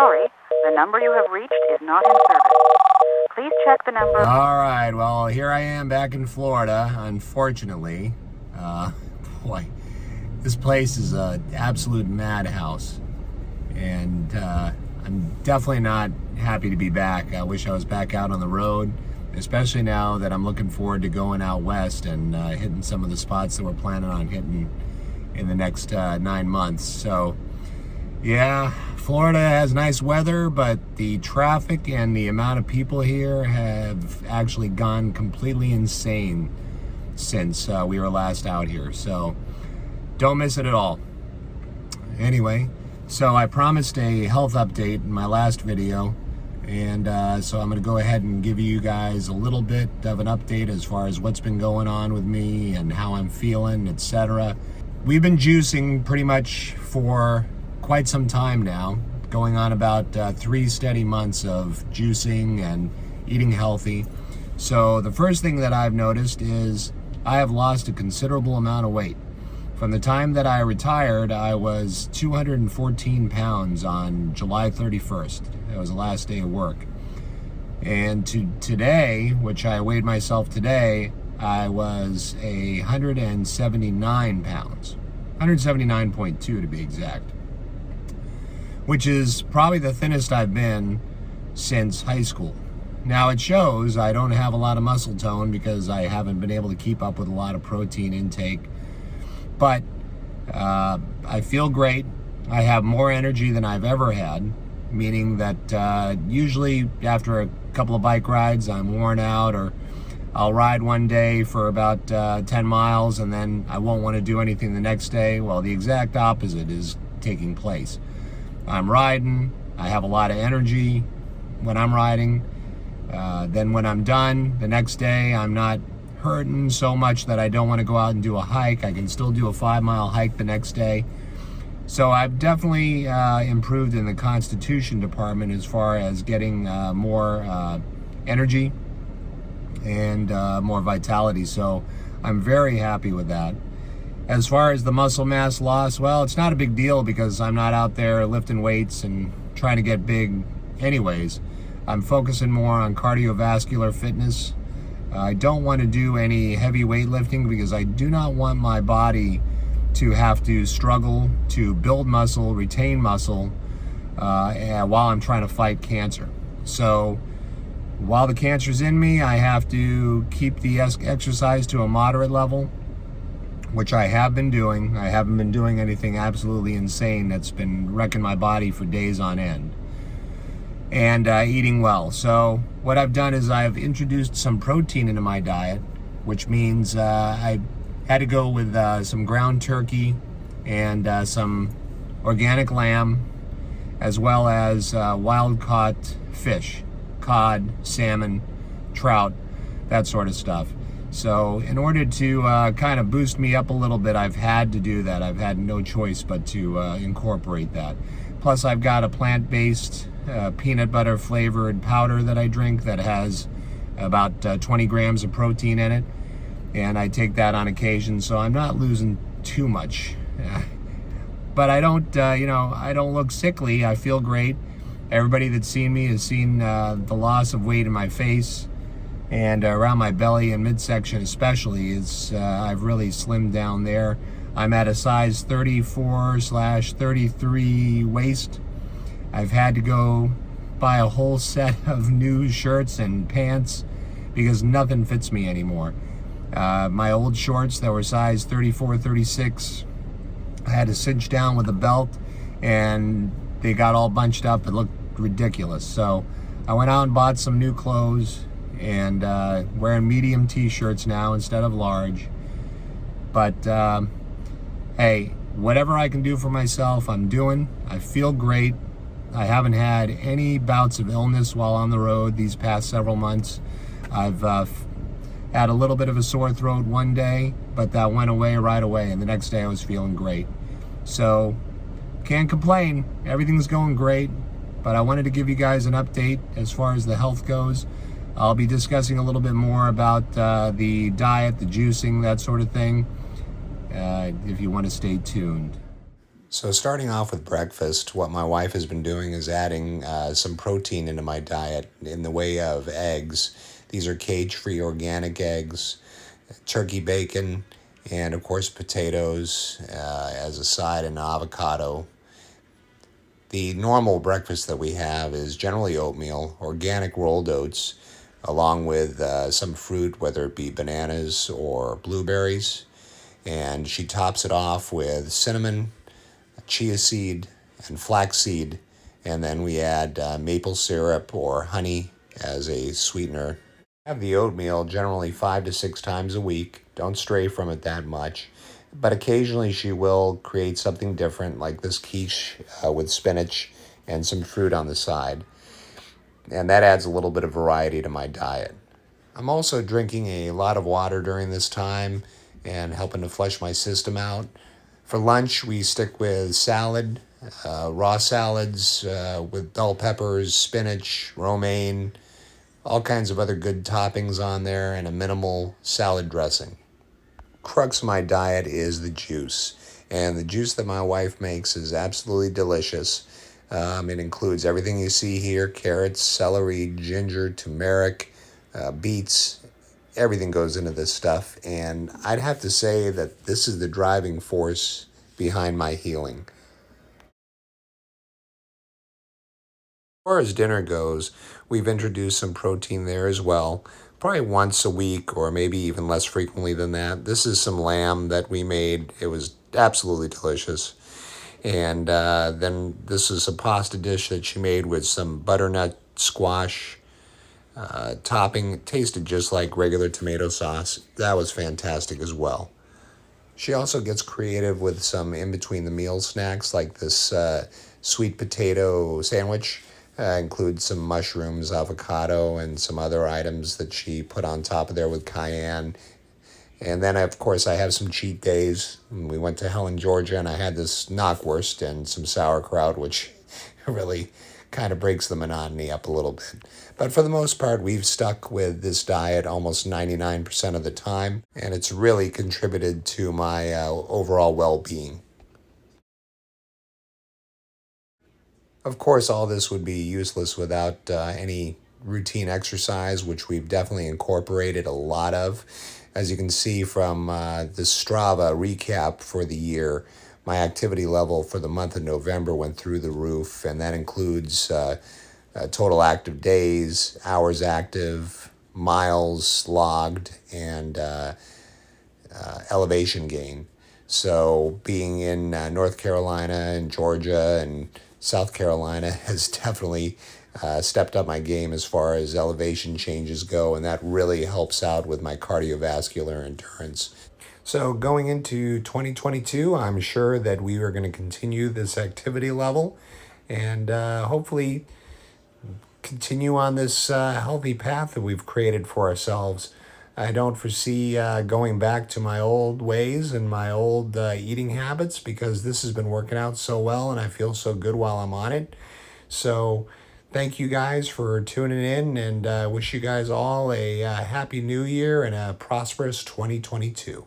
Sorry, the number you have reached is not in service. Please check the number. All right, well, here I am back in Florida, unfortunately. Boy, this place is an absolute madhouse. And I'm definitely not happy to be back. I wish I was back out on the road, especially now that I'm looking forward to going out west and hitting some of the spots that we're planning on hitting in the next 9 months. So, yeah, Florida has nice weather, but the traffic and the amount of people here have actually gone completely insane since we were last out here. So, don't miss it at all. Anyway, so I promised a health update in my last video, and so I'm going to go ahead and give you guys a little bit of an update as far as what's been going on with me and how I'm feeling, etc. We've been juicing pretty much for quite some time now, going on about 3 steady months of juicing and eating healthy. So the first thing that I've noticed is I have lost a considerable amount of weight. From the time that I retired, I was 214 pounds on July 31st. That was the last day of work. And today, which I weighed myself today, I was 179 pounds. 179.2 to be exact. Which is probably the thinnest I've been since high school. Now it shows I don't have a lot of muscle tone because I haven't been able to keep up with a lot of protein intake. But I feel great. I have more energy than I've ever had, meaning that usually after a couple of bike rides, I'm worn out, or I'll ride one day for about 10 miles and then I won't want to do anything the next day. Well, the exact opposite is taking place. I'm riding, I have a lot of energy when I'm riding. Then when I'm done, the next day I'm not hurting so much that I don't want to go out and do a hike. I can still do a 5-mile hike the next day. So I've definitely improved in the constitution department as far as getting more energy and more vitality. So I'm very happy with that. As far as the muscle mass loss, well, it's not a big deal because I'm not out there lifting weights and trying to get big anyways. I'm focusing more on cardiovascular fitness. I don't want to do any heavy weightlifting because I do not want my body to have to struggle to build muscle, retain muscle, while I'm trying to fight cancer. So while the cancer's in me, I have to keep the exercise to a moderate level, which I have been doing. I haven't been doing anything absolutely insane that's been wrecking my body for days on end. And eating well. So what I've done is I've introduced some protein into my diet, which means I had to go with some ground turkey and some organic lamb, as well as wild-caught fish, cod, salmon, trout, that sort of stuff. So in order to kind of boost me up a little bit, I've had to do that. I've had no choice but to incorporate that. Plus I've got a plant-based peanut butter flavored powder that I drink that has about 20 grams of protein in it, and I take that on occasion, so I'm not losing too much. But I don't, I don't look sickly. I feel great. Everybody that's seen me has seen the loss of weight in my face and around my belly and midsection especially. I've really slimmed down there. I'm at a size 34/33 waist. I've had to go buy a whole set of new shirts and pants because nothing fits me anymore. My old shorts that were size 34/36, I had to cinch down with a belt and they got all bunched up. It looked ridiculous. So I went out and bought some new clothes and wearing medium t-shirts now instead of large. But hey, whatever I can do for myself, I'm doing. I feel great. I haven't had any bouts of illness while on the road these past several months. I've had a little bit of a sore throat one day, but that went away right away, and the next day I was feeling great. So, can't complain. Everything's going great, but I wanted to give you guys an update as far as the health goes. I'll be discussing a little bit more about the diet, the juicing, that sort of thing, if you want to stay tuned. So starting off with breakfast, what my wife has been doing is adding some protein into my diet in the way of eggs. These are cage-free organic eggs, turkey bacon, and of course potatoes as a side, and avocado. The normal breakfast that we have is generally oatmeal, organic rolled oats, along with some fruit, whether it be bananas or blueberries. And she tops it off with cinnamon, chia seed, and flaxseed. And then we add maple syrup or honey as a sweetener. Have the oatmeal generally 5 to 6 times a week. Don't stray from it that much. But occasionally she will create something different, like this quiche with spinach and some fruit on the side. And that adds a little bit of variety to my diet. I'm also drinking a lot of water during this time and helping to flush my system out. For lunch, we stick with salad, raw salads with bell peppers, spinach, romaine, all kinds of other good toppings on there, and a minimal salad dressing. Crux of my diet is the juice, and the juice that my wife makes is absolutely delicious. It includes everything you see here: carrots, celery, ginger, turmeric, beets. Everything goes into this stuff, and I'd have to say that this is the driving force behind my healing. As far as dinner goes, we've introduced some protein there as well, probably once a week or maybe even less frequently than that. This is some lamb that we made. It was absolutely delicious. And then this is a pasta dish that she made with some butternut squash topping. It tasted just like regular tomato sauce. That was fantastic as well. She also gets creative with some in between the meal snacks, like this sweet potato sandwich. Includes some mushrooms, avocado, and some other items that she put on top of there with cayenne. And then, of course, I have some cheat days. We went to Helen, Georgia, and I had this knockwurst and some sauerkraut, which really kind of breaks the monotony up a little bit. But for the most part, we've stuck with this diet almost 99% of the time, and it's really contributed to my overall well-being. Of course, all this would be useless without any routine exercise, which we've definitely incorporated a lot of. As you can see from the Strava recap for the year, my activity level for the month of November went through the roof, and that includes total active days, hours active, miles logged, and elevation gain. So being in North Carolina and Georgia and South Carolina has definitely stepped up my game as far as elevation changes go, and that really helps out with my cardiovascular endurance. So going into 2022, I'm sure that we are going to continue this activity level and hopefully continue on this healthy path that we've created for ourselves. I don't foresee going back to my old ways and my old eating habits, because this has been working out so well and I feel so good while I'm on it. So thank you guys for tuning in, and wish you guys all a happy new year and a prosperous 2022.